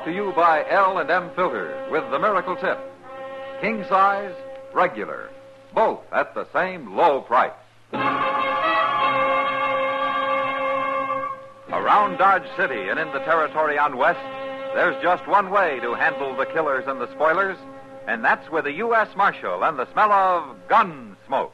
to you by L&M Filters with the miracle tip. King size, regular, both at the same low price. Around Dodge City and in the territory on West, there's just one way to handle the killers and the spoilers, and that's with a U.S. Marshal and the smell of Gunsmoke.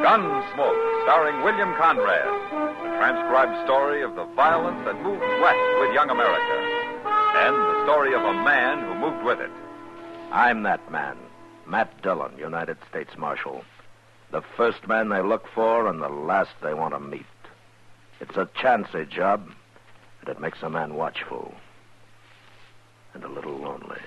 Gunsmoke, starring William Conrad, a transcribed story of the violence that moved west with young America, and the story of a man who moved with it. I'm that man, Matt Dillon, United States Marshal. The first man they look for and the last they want to meet. It's a chancy job, and it makes a man watchful and a little lonely.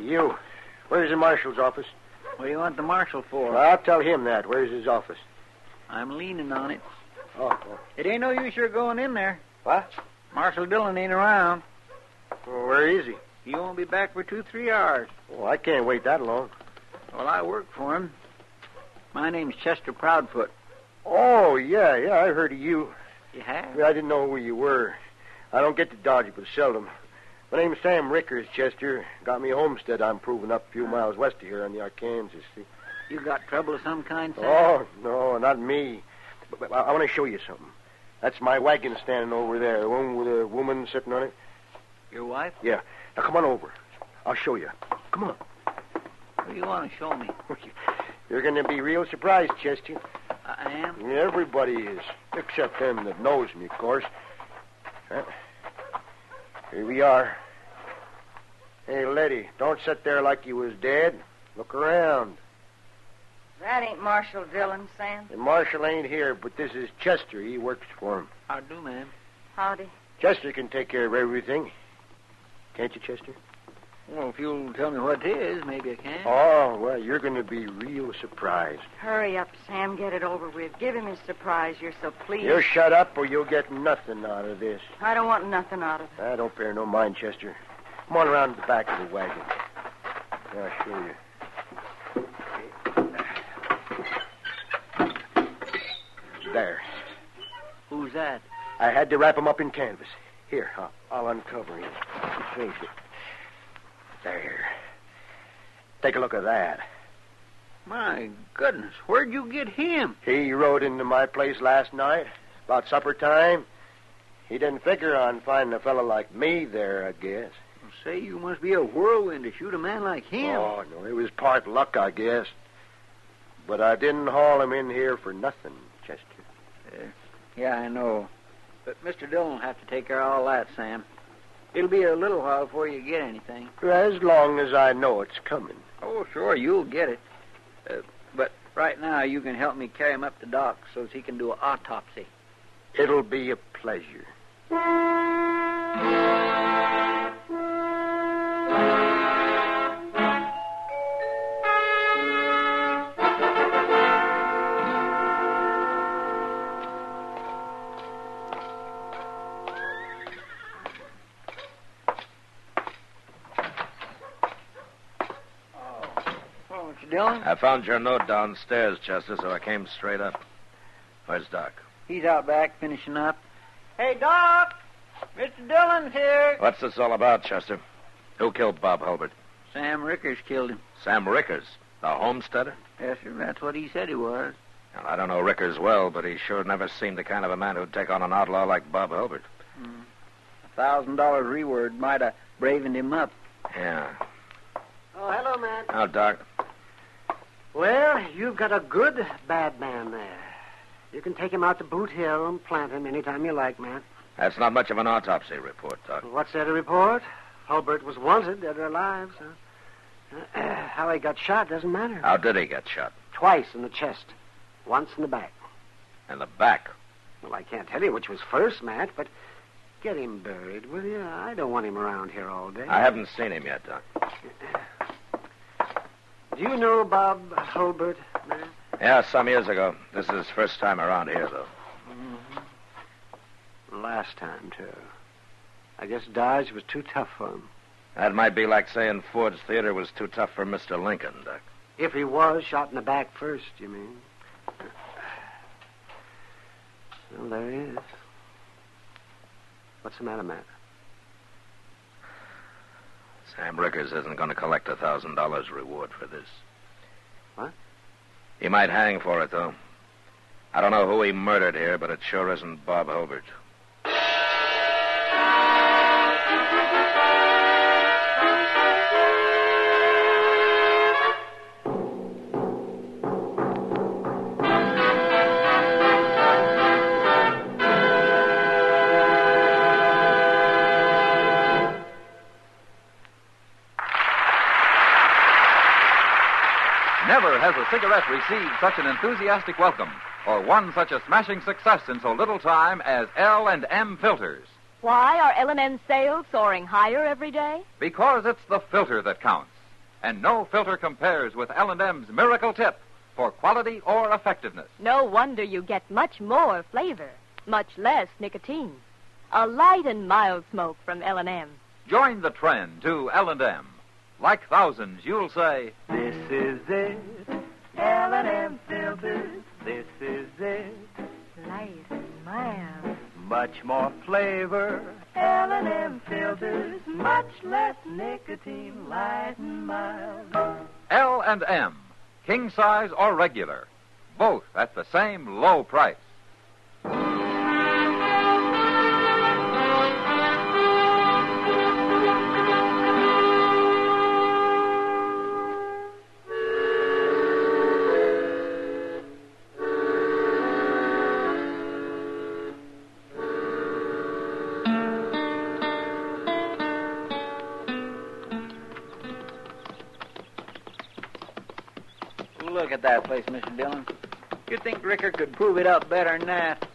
You. Where's the marshal's office? What do you want the marshal for? Well, I'll tell him that. Where's his office? I'm leaning on it. Oh. It ain't no use you're going in there. What? Marshal Dillon ain't around. Well, where is he? He won't be back for 2-3 hours. Oh, I can't wait that long. Well, I work for him. My name's Chester Proudfoot. Oh, yeah, I heard of you. You have? I didn't know who you were. I don't get to Dodge but seldom. My name's Sam Rickers, Chester. Got me a homestead I'm proving up a few miles west of here on the Arkansas, see? You got trouble of some kind, Sam? Oh, no, not me. But I want to show you something. That's my wagon standing over there, the one with a woman sitting on it. Your wife? Yeah. Now, come on over. I'll show you. Come on. What do you want to show me? You're going to be real surprised, Chester. I am? Everybody is, except them that knows me, of course. Here we are. Hey, lady, don't sit there like you was dead. Look around. That ain't Marshal Dillon, Sam. The marshal ain't here, but this is Chester. He works for him. How do, ma'am? Howdy. Chester can take care of everything. Can't you, Chester? Well, if you'll tell me what it is, maybe I can. Oh, well, you're going to be real surprised. Hurry up, Sam. Get it over with. Give him his surprise. You're so pleased. You shut up or you'll get nothing out of this. I don't want nothing out of it. I don't pay no mind, Chester. Come on around to the back of the wagon. I'll show you. There. Who's that? I had to wrap him up in canvas. Here, I'll uncover him. Face it. There. Take a look at that. My goodness, where'd you get him? He rode into my place last night, about supper time. He didn't figure on finding a fellow like me there, I guess. Well, say, you must be a whirlwind to shoot a man like him. Oh, no, it was part luck, I guess. But I didn't haul him in here for nothing, Chester. Yeah, I know. But Mr. Dillon will have to take care of all that, Sam. It'll be a little while before you get anything. As long as I know it's coming. Oh, sure, you'll get it. But right now, you can help me carry him up to Doc so he can do an autopsy. It'll be a pleasure. Dillon? I found your note downstairs, Chester, so I came straight up. Where's Doc? He's out back finishing up. Hey, Doc! Mr. Dillon's here. What's this all about, Chester? Who killed Bob Hulbert? Sam Rickers killed him. Sam Rickers, the homesteader? Yes, sir. That's what he said he was. Well, I don't know Rickers well, but he sure never seemed the kind of a man who'd take on an outlaw like Bob Hulbert. $1,000 reward might have bravened him up. Yeah. Oh, hello, Matt. Oh, Doc. Well, you've got a good bad man there. You can take him out to Boot Hill and plant him anytime you like, Matt. That's not much of an autopsy report, Doc. What's there to report? Hulbert was wanted, dead or alive, so... How he got shot doesn't matter. How did he get shot? Twice in the chest. Once in the back. In the back. Well, I can't tell you which was first, Matt, but get him buried, will you? I don't want him around here all day. I haven't seen him yet, Doc. Do you know Bob Hulbert, Matt? Yeah, some years ago. This is his first time around here, though. Mm-hmm. Last time, too. I guess Dodge was too tough for him. That might be like saying Ford's Theater was too tough for Mr. Lincoln, Doc. If he was shot in the back first, you mean? Well, there he is. What's the matter, Matt? Sam Rickers isn't going to collect $1,000 reward for this. What? He might hang for it, though. I don't know who he murdered here, but it sure isn't Bob Hulbert. Never has a cigarette received such an enthusiastic welcome or won such a smashing success in so little time as L&M filters. Why are L&M sales soaring higher every day? Because it's the filter that counts. And no filter compares with L&M's Miracle Tip for quality or effectiveness. No wonder you get much more flavor, much less nicotine. A light and mild smoke from L&M. Join the trend to L&M. Like thousands, you'll say, "This is it, L&M filters. This is it, Light and mild. much more flavor. L&M filters, much less nicotine, light and mild." L&M, king size or regular, both at the same low price. Look at that place, Mr. Dillon. You'd think Ricker could prove it up better than that.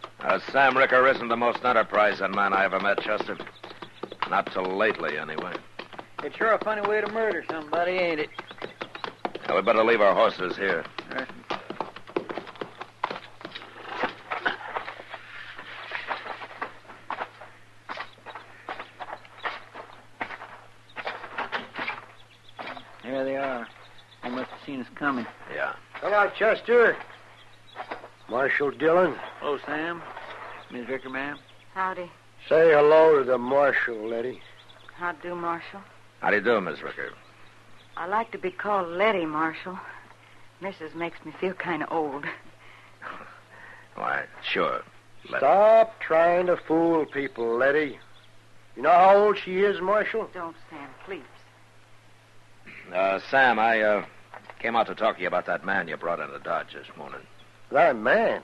Sam Ricker isn't the most enterprising man I ever met, Chester. Not till lately, anyway. It's sure a funny way to murder somebody, ain't it? Now, we better leave our horses here. Right. There they are. They must have seen us coming. Yeah. Hello, Chester. Marshal Dillon. Hello, Sam. Miss Ricker, ma'am. Howdy. Say hello to the marshal, Letty. How do, Marshal? How do you do, Miss Ricker? I like to be called Letty, Marshal. Mrs. makes me feel kind of old. Why, sure. Stop trying to fool people, Letty. You know how old she is, Marshal? Don't, Sam, please. Sam, I came out to talk to you about that man you brought into Dodge this morning. That man?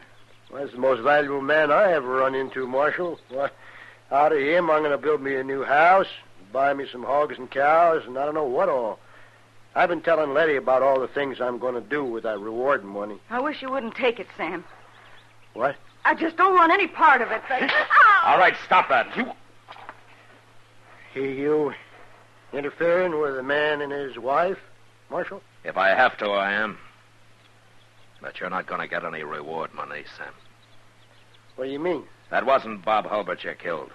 Well, that's the most valuable man I ever run into, Marshal. Well, out of him, I'm going to build me a new house, buy me some hogs and cows, and I don't know what all. I've been telling Letty about all the things I'm going to do with that reward money. I wish you wouldn't take it, Sam. What? I just don't want any part of it. All right, stop that. You interfering with a man and his wife, Marshal? If I have to, I am. But you're not going to get any reward money, Sam. What do you mean? That wasn't Bob Hulbert you killed.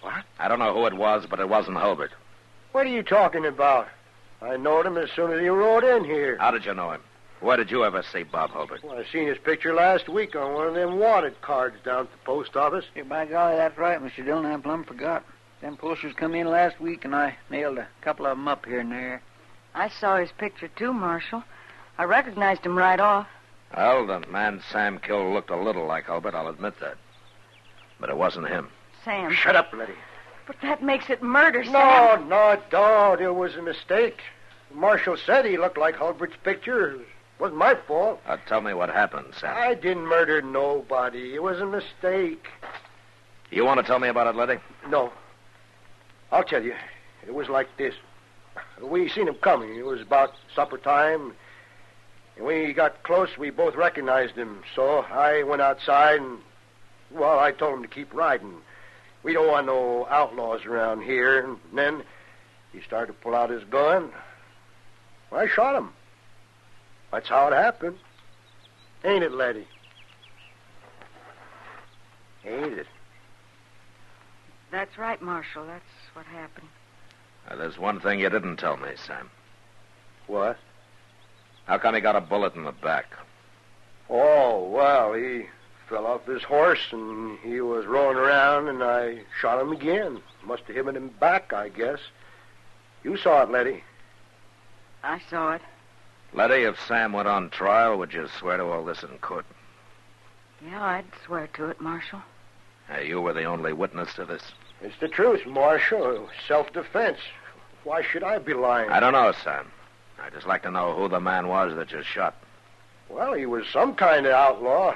What? I don't know who it was, but it wasn't Hulbert. What are you talking about? I knowed him as soon as he rode in here. How did you know him? Where did you ever see Bob Hulbert? Well, I seen his picture last week on one of them wanted cards down at the post office. Hey, by golly, that's right, Mr. Dillon. I plumb forgot. Them posters come in last week, and I nailed a couple of them up here and there. I saw his picture, too, Marshal. I recognized him right off. Well, the man Sam killed looked a little like Hulbert, I'll admit that. But it wasn't him. Sam. Shut up, Letty. But that makes it murder, Sam. No, it don't. It was a mistake. The marshal said he looked like Hulbert's picture. It wasn't my fault. Tell me what happened, Sam. I didn't murder nobody. It was a mistake. You want to tell me about it, Letty? No. I'll tell you. It was like this. We seen him coming. It was about supper time. And when he got close, we both recognized him. So I went outside and, well, I told him to keep riding. We don't want no outlaws around here. And then he started to pull out his gun. I shot him. That's how it happened. Ain't it, Letty? Ain't it? That's right, Marshal. That's what happened. There's one thing you didn't tell me, Sam. What? How come he got a bullet in the back? Oh, well, he fell off his horse, and he was rolling around, and I shot him again. Must have hit him in the back, I guess. You saw it, Letty. I saw it. Letty, if Sam went on trial, would you swear to all this in court? Yeah, I'd swear to it, Marshal. You were the only witness to this? It's the truth, Marshal. Self-defense. Why should I be lying? I don't know, Sam. I'd just like to know who the man was that you shot. Well, he was some kind of outlaw.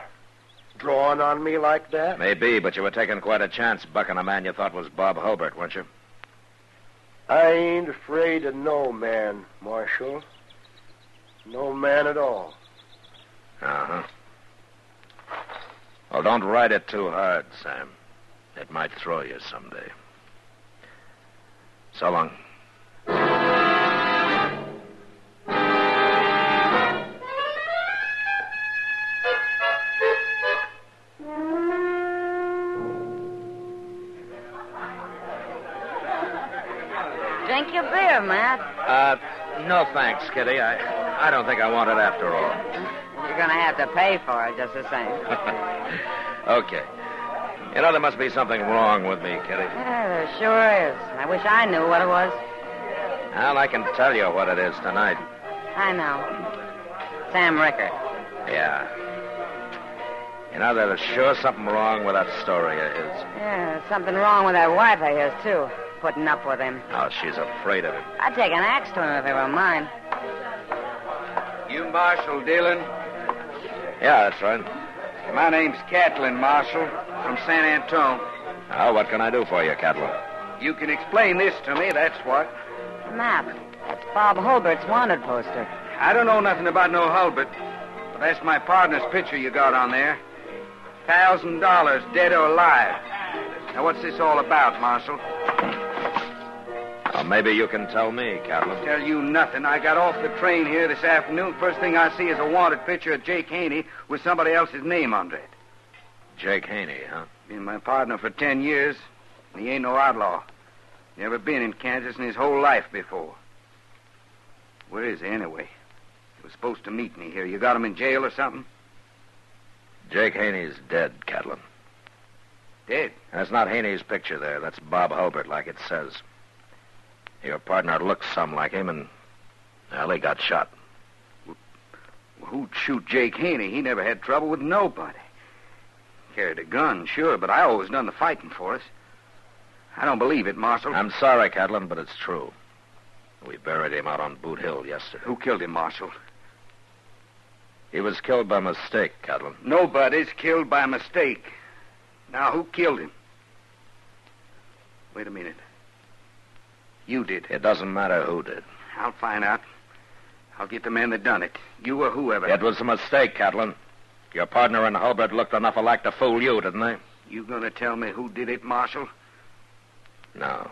Drawing on me like that? Maybe, but you were taking quite a chance bucking a man you thought was Bob Hulbert, weren't you? I ain't afraid of no man, Marshal. No man at all. Uh-huh. Well, don't ride it too hard, Sam. It might throw you someday. So long. Drink your beer, Matt. No thanks, Kitty. I don't think I want it after all. You're going to have to pay for it just the same. Okay. You know, there must be something wrong with me, Kitty. Yeah, there sure is. I wish I knew what it was. Well, I can tell you what it is tonight. I know. Sam Rickard. Yeah. You know, there's sure something wrong with that story of his. Yeah, there's something wrong with that wife of his, too. Putting up with him. Oh, she's afraid of him. I'd take an axe to him if he were mine. You Marshal Dillon? Yeah, that's right. My name's Catlin, Marshal, from San Antone. Oh, what can I do for you, Catlin? You can explain this to me, that's what. Map. That's Bob Hulbert's wanted poster. I don't know nothing about no Hulbert, but that's my partner's picture you got on there. $1,000, dead or alive. Now, what's this all about, Marshal? Well, maybe you can tell me, Catlin. Tell you nothing. I got off the train here this afternoon. First thing I see is a wanted picture of Jake Haney with somebody else's name under it. Jake Haney, huh? Been my partner for 10 years, and he ain't no outlaw. Never been in Kansas in his whole life before. Where is he, anyway? He was supposed to meet me here. You got him in jail or something? Jake Haney's dead, Catlin. Dead? That's not Haney's picture there. That's Bob Hulbert, like it says. Your partner looks some like him, and, well, he got shot. Well, who'd shoot Jake Haney? He never had trouble with nobody. Carried a gun, sure, but I always done the fighting for us. I don't believe it, Marshal. I'm sorry, Catlin, but it's true. We buried him out on Boot Hill yesterday. Who killed him, Marshal? He was killed by mistake, Catlin. Nobody's killed by mistake. Now, who killed him? Wait a minute. You did. It doesn't matter who did. I'll find out. I'll get the man that done it. You or whoever. It was a mistake, Catlin. Your partner and Hulbert looked enough alike to fool you, didn't they? You gonna tell me who did it, Marshal? No.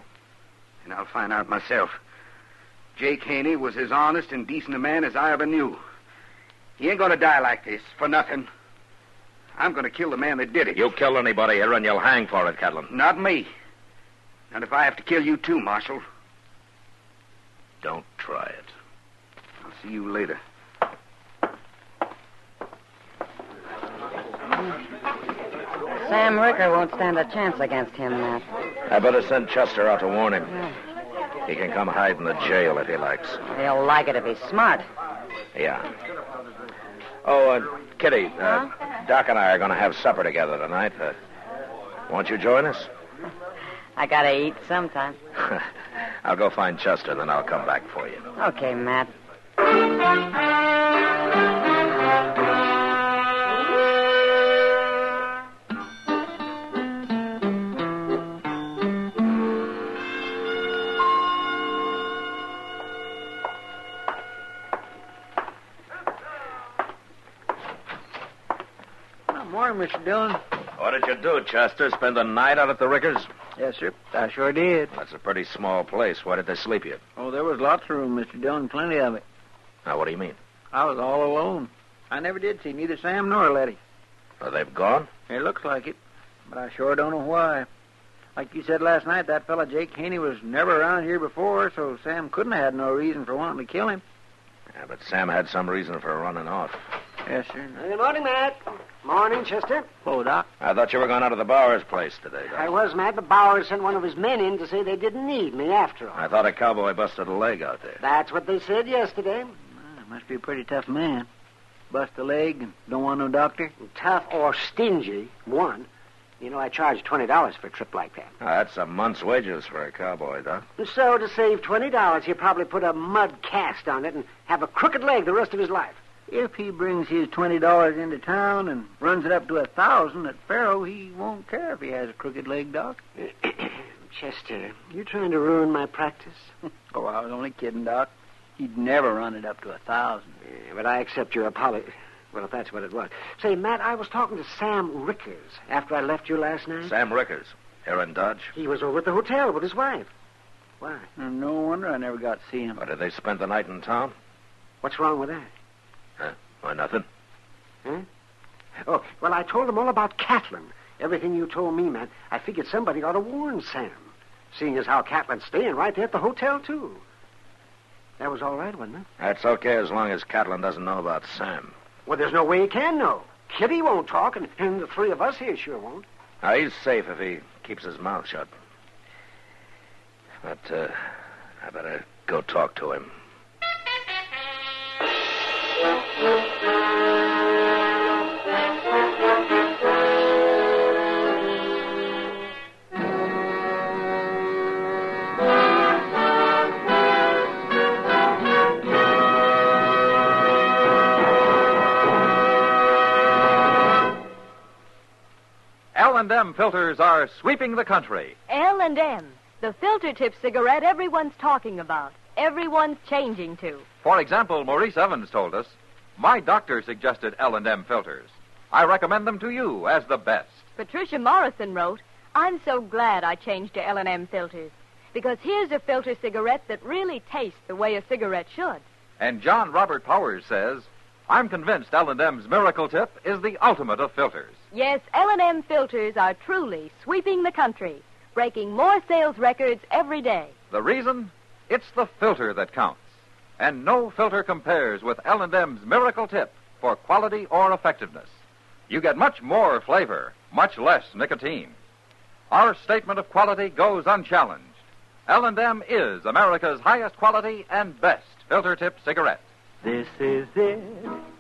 And I'll find out myself. Jake Haney was as honest and decent a man as I ever knew. He ain't gonna die like this, for nothing. I'm gonna kill the man that did it. You kill anybody here and you'll hang for it, Catlin. Not me. Not if I have to kill you too, Marshal. Don't try it. I'll see you later. Sam Rickard won't stand a chance against him, Matt. I better send Chester out to warn him. Yeah. He can come hide in the jail if he likes. He'll like it if he's smart. Yeah. Oh, Kitty, Doc and I are going to have supper together tonight. Won't you join us? I gotta eat sometime. I'll go find Chester, then I'll come back for you. Okay, Matt. Morning, Mr. Dillon. What did you do, Chester? Spend the night out at the Rickers? Yes, sir. I sure did. That's a pretty small place. Why did they sleep you? Oh, there was lots of room, Mr. Dillon. Plenty of it. Now, what do you mean? I was all alone. I never did see neither Sam nor Letty. Well, they've gone? It looks like it, but I sure don't know why. Like you said last night, that fella Jake Haney was never around here before, so Sam couldn't have had no reason for wanting to kill him. Yeah, but Sam had some reason for running off. Yes, sir. Good morning, Matt. Morning, Chester. Hello, Doc. I thought you were going out to the Bowers place today, Doc. I was, Matt, but Bowers sent one of his men in to say they didn't need me after all. I thought a cowboy busted a leg out there. That's what they said yesterday. Must be a pretty tough man. Bust a leg and don't want no doctor? Tough or stingy, one. You know, I charge $20 for a trip like that. That's a month's wages for a cowboy, Doc. So to save $20, he'll probably put a mud cast on it and have a crooked leg the rest of his life. If he brings his $20 into town and runs it up to $1,000 at Faro, he won't care if he has a crooked leg, Doc. Chester, you trying to ruin my practice? Oh, I was only kidding, Doc. He'd never run it up to $1,000. Yeah, but I accept your apology. Well, if that's what it was. Say, Matt, I was talking to Sam Rickers after I left you last night. Sam Rickers, here in Dodge. He was over at the hotel with his wife. Why? No wonder I never got to see him. Or did they spend the night in town? What's wrong with that? Why, nothing. Huh? Oh, well, I told him all about Catlin. Everything you told me, Matt. I figured somebody ought to warn Sam, seeing as how Catlin's staying right there at the hotel, too. That was all right, wasn't it? That's okay as long as Catlin doesn't know about Sam. Well, there's no way he can know. Kitty won't talk, and the three of us here sure won't. Now, he's safe if he keeps his mouth shut. But, I better go talk to him. L&M filters are sweeping the country. L&M, the filter tip cigarette everyone's talking about, everyone's changing to. For example, Maurice Evans told us, my doctor suggested L&M filters. I recommend them to you as the best. Patricia Morrison wrote, I'm so glad I changed to L&M filters, because here's a filter cigarette that really tastes the way a cigarette should. And John Robert Powers says, I'm convinced L&M's Miracle Tip is the ultimate of filters. Yes, L&M filters are truly sweeping the country, breaking more sales records every day. The reason? It's the filter that counts. And no filter compares with L&M's Miracle Tip for quality or effectiveness. You get much more flavor, much less nicotine. Our statement of quality goes unchallenged. L&M is America's highest quality and best filter tip cigarette. This is it,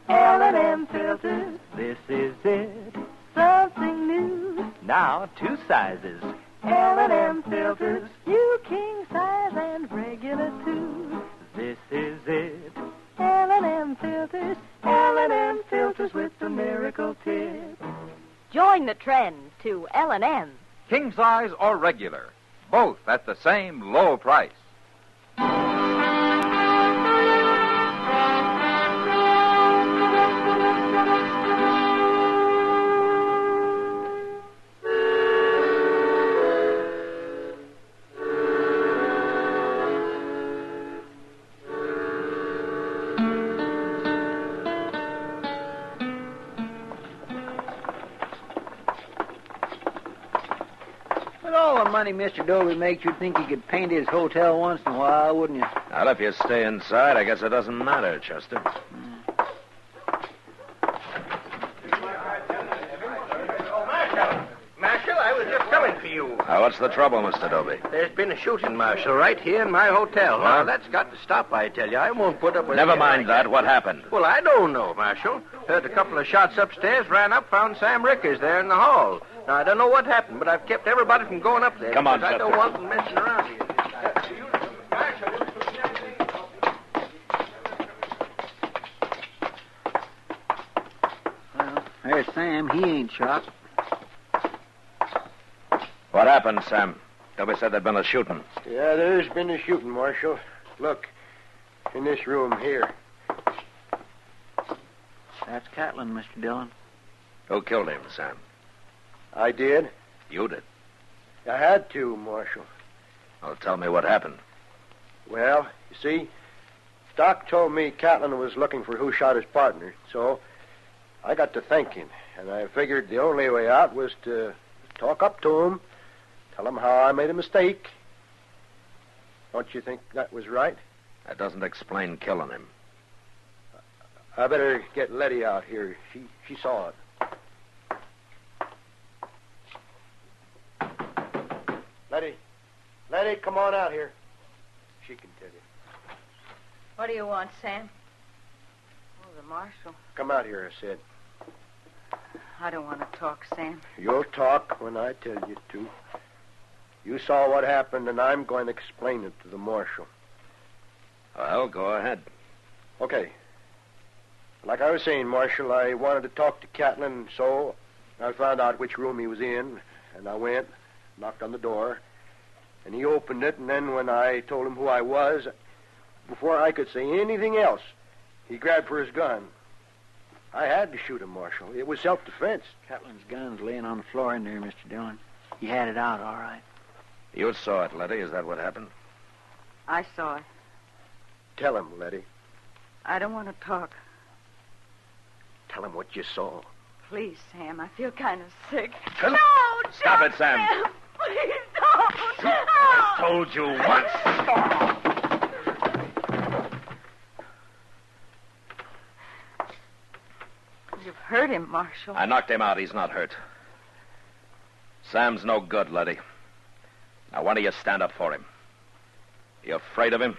L&M filters. This is it, something new. Now 2 sizes, L&M filters. You king size and regular too. This is it, L&M filters. L&M filters with the miracle tip. Join the trend to L&M. King size or regular, both at the same low price. Money Mr. Dobie makes, you'd think he could paint his hotel once in a while, wouldn't you? Well, if you stay inside, I guess it doesn't matter, Chester. Marshal, I was just coming for you. What's the trouble, Mr. Dobie? There's been a shooting, Marshal, right here in my hotel. What? Now, that's got to stop, I tell you. I won't put up with Never it mind like that. What happened? Well, I don't know, Marshal. Heard a couple of shots upstairs, ran up, found Sam Rickers there in the hall. Now, I don't know what happened, but I've kept everybody from going up there. Come on, because I don't Chester. want them messing around here. Well, there's Sam. He ain't shot. What happened, Sam? Dobie said there'd been a shooting. Yeah, there's been a shooting, Marshal. Look, in this room here. That's Catlin, Mr. Dillon. Who killed him, Sam? I did. You did. I had to, Marshal. Well, tell me what happened. Well, you see, Doc told me Catlin was looking for who shot his partner, so I got to thinking, and I figured the only way out was to talk up to him, tell him how I made a mistake. Don't you think that was right? That doesn't explain killing him. I better get Letty out here. She saw it. Letty, come on out here. She can tell you. What do you want, Sam? Oh, the marshal. Come out here, I said. I don't want to talk, Sam. You'll talk when I tell you to. You saw what happened, and I'm going to explain it to the marshal. Well, go ahead. Okay. Like I was saying, Marshal, I wanted to talk to Catlin, so I found out which room he was in, and I went, knocked on the door, and he opened it, and then when I told him who I was, before I could say anything else, he grabbed for his gun. I had to shoot him, Marshal. It was self-defense. Catlin's gun's laying on the floor in there, Mr. Dillon. He had it out, all right. You saw it, Letty. Is that what happened? I saw it. Tell him, Letty. I don't want to talk. Tell him what you saw. Please, Sam. I feel kind of sick. Come- No, Stop don't, it, Sam. Please don't. I told you once. You've hurt him, Marshal. I knocked him out. He's not hurt. Sam's no good, Letty. Now, why don't you stand up for him? You afraid of him?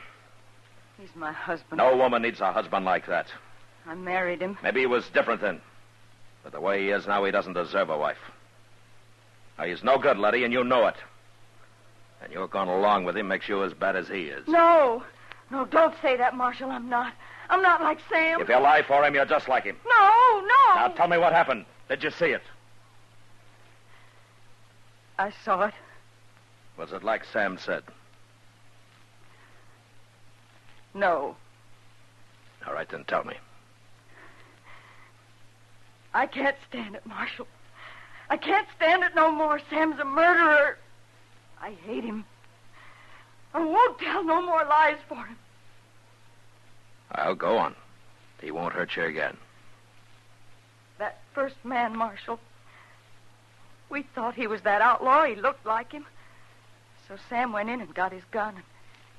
He's my husband. No woman needs a husband like that. I married him. Maybe he was different then. But the way he is now, he doesn't deserve a wife. Now, he's no good, Letty, and you know it. And you're going along with him makes you as bad as he is. No. No, don't say that, Marshal. I'm not. I'm not like Sam. If you lie for him, you're just like him. No. Now, tell me what happened. Did you see it? I saw it. Was it like Sam said? No. All right, then tell me. I can't stand it, Marshal. I can't stand it no more. Sam's a murderer. I hate him. I won't tell no more lies for him. I'll go on. He won't hurt you again. That first man, Marshal. We thought he was that outlaw. He looked like him. So Sam went in and got his gun and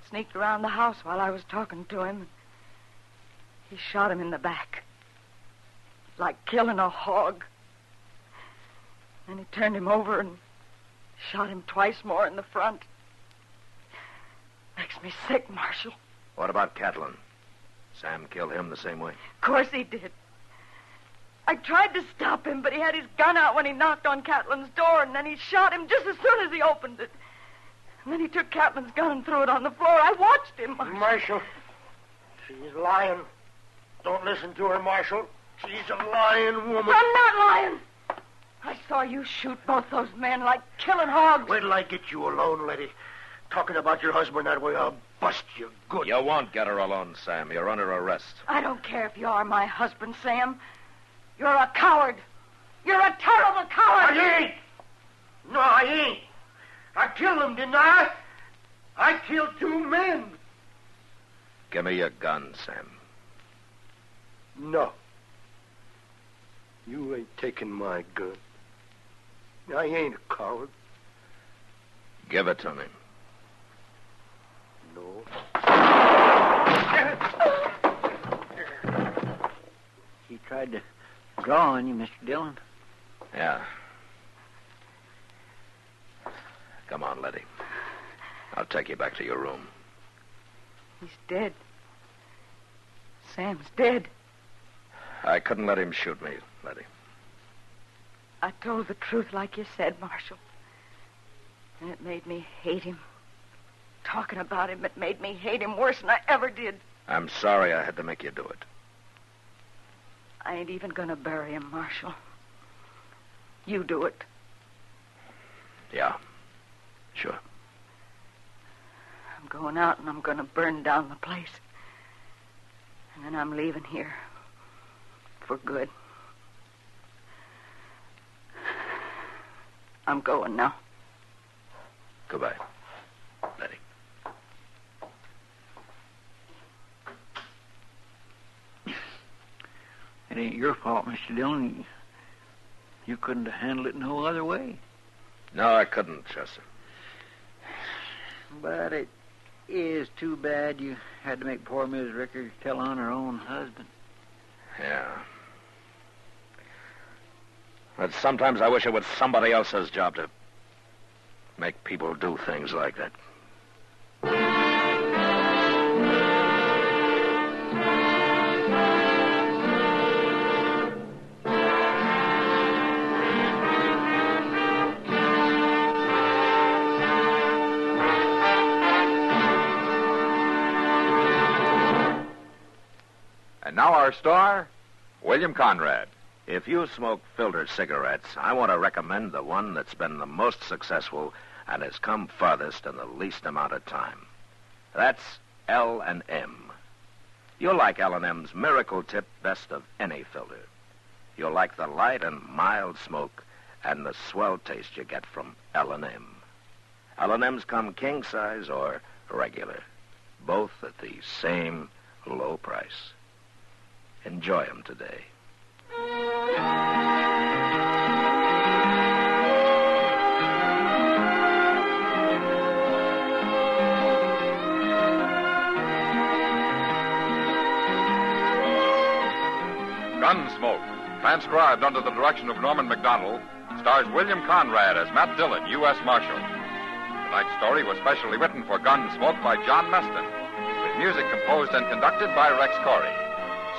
sneaked around the house while I was talking to him. He shot him in the back. Like killing a hog. Then he turned him over and shot him twice more in the front. Makes me sick, Marshal. What about Catlin? Sam killed him the same way? Of course he did. I tried to stop him, but he had his gun out when he knocked on Catlin's door, and then he shot him just as soon as he opened it. And then he took Catlin's gun and threw it on the floor. I watched him, Marshal. Marshal, she's lying. Don't listen to her, Marshal. She's a lying woman. I'm not lying. I saw you shoot both those men like killing hogs. Wait till I get you alone, Letty. Talking about your husband that way, I'll bust you good. You won't get her alone, Sam. You're under arrest. I don't care if you are my husband, Sam. You're a coward. You're a terrible coward. I ain't. No, I ain't. I killed him, didn't I? I killed 2 men. Give me your gun, Sam. No. You ain't taking my gun. I ain't a coward. Give it to me. No. He tried to draw on you, Mr. Dillon. Yeah. Come on, Letty. I'll take you back to your room. He's dead. Sam's dead. I couldn't let him shoot me, Letty. I told the truth like you said, Marshal. And it made me hate him. Talking about him, it made me hate him worse than I ever did. I'm sorry I had to make you do it. I ain't even going to bury him, Marshal. You do it. Yeah, sure. I'm going out and I'm going to burn down the place. And then I'm leaving here. For good. I'm going now. Goodbye, Letty. It ain't your fault, Mr. Dillon. You couldn't have handled it no other way. No, I couldn't, Chester. But it is too bad you had to make poor Miss Rickard tell on her own husband. Yeah. But sometimes I wish it was somebody else's job to make people do things like that. And now our star, William Conrad. If you smoke filter cigarettes, I want to recommend the one that's been the most successful and has come farthest in the least amount of time. That's L&M. You'll like L&M's Miracle Tip best of any filter. You'll like the light and mild smoke and the swell taste you get from L&M. L&M's come king size or regular, both at the same low price. Enjoy them today. Gunsmoke, transcribed under the direction of Norman Macdonnell, stars William Conrad as Matt Dillon, U.S. Marshal. Tonight's story was specially written for Gunsmoke by John Meston, with music composed and conducted by Rex Corey.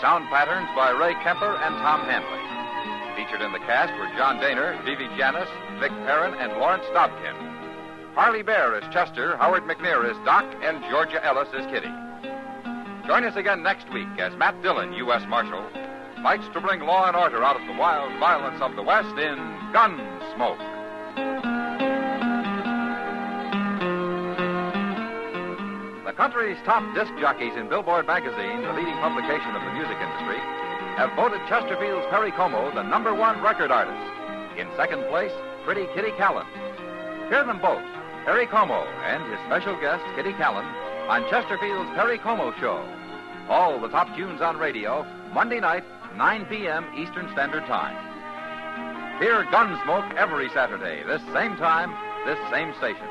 Sound patterns by Ray Kemper and Tom Hanley. Featured in the cast were John Dehner, Vivi Janiss, Vic Perrin, and Lawrence Dobkin. Parley Baer as Chester, Howard McNear as Doc, and Georgia Ellis as Kitty. Join us again next week as Matt Dillon, U.S. Marshal, fights to bring law and order out of the wild violence of the West in Gunsmoke. The country's top disc jockeys in Billboard magazine, the leading publication of the music industry, have voted Chesterfield's Perry Como the #1 record artist. In second place, Pretty Kitty Callan. Hear them both, Perry Como and his special guest, Kitty Callan, on Chesterfield's Perry Como Show. All the top tunes on radio, Monday night, 9 p.m. Eastern Standard Time. Hear Gunsmoke every Saturday, this same time, this same station.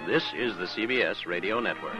This is the CBS Radio Network.